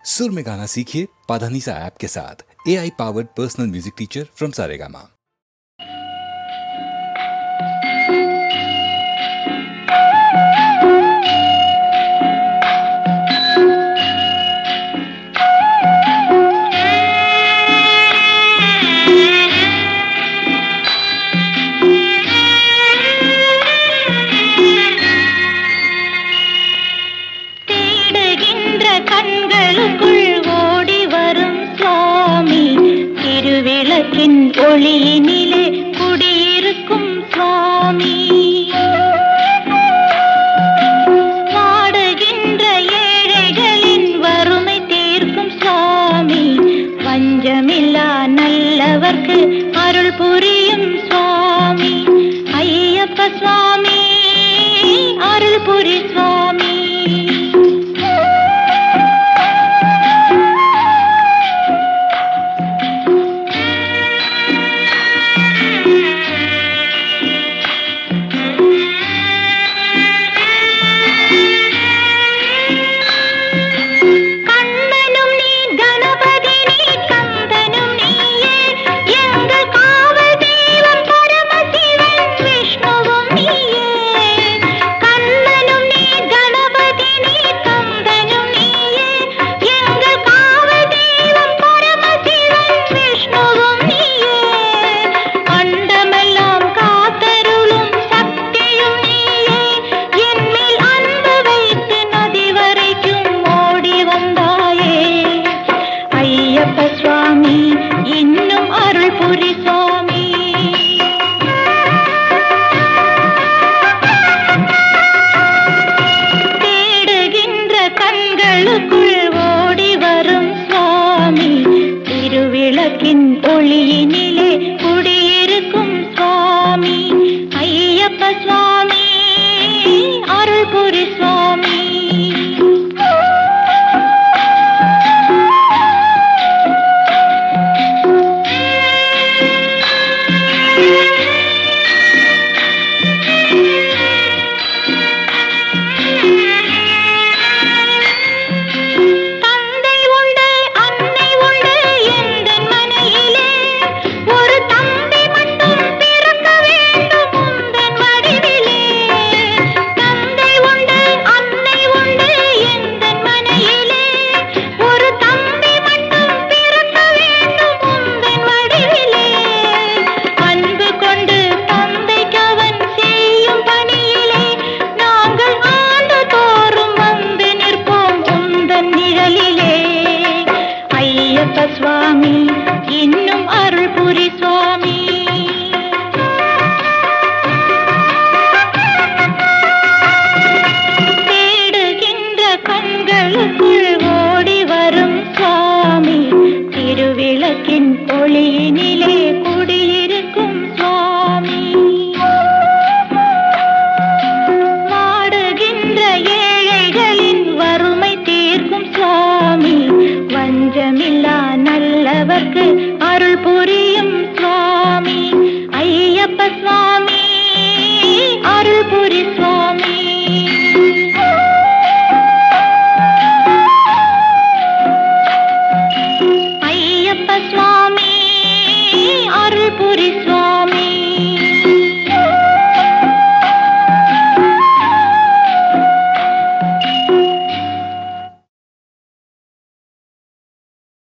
सुर में गाना सीखिए पाधानीसा ऐप के साथ। AI powered personal music teacher from Saregama. ஒளியினிலே குடியிருக்கும் சுவாமி, வாடுகின்ற ஏழைகளின் வறுமை தீர்க்கும் சுவாமி, வஞ்சமில்லா நல்லவர்க்கு அருள் புரியும் சுவாமி, ஐயப்ப சுவாமி அருள் புரி சுவாமி. ஒளியினிலே குடியிருக்கும் சுவாமி, ஐயப்ப சுவாமி அருள் புரி சுவாமி. சுவாமி இன்னும் அருள் புரி சுவாமி. தேடுகின்ற கண்களுக்குள் ஓடி வரும் சுவாமி, திருவிளக்கின் ஒளியினிலே குடியிருக்கும் சுவாமி, வாடுகின்ற ஏழைகளின் வறுமை தீர்க்கும் சுவாமி, வஞ்சமில்லா நல்லவர்க்கு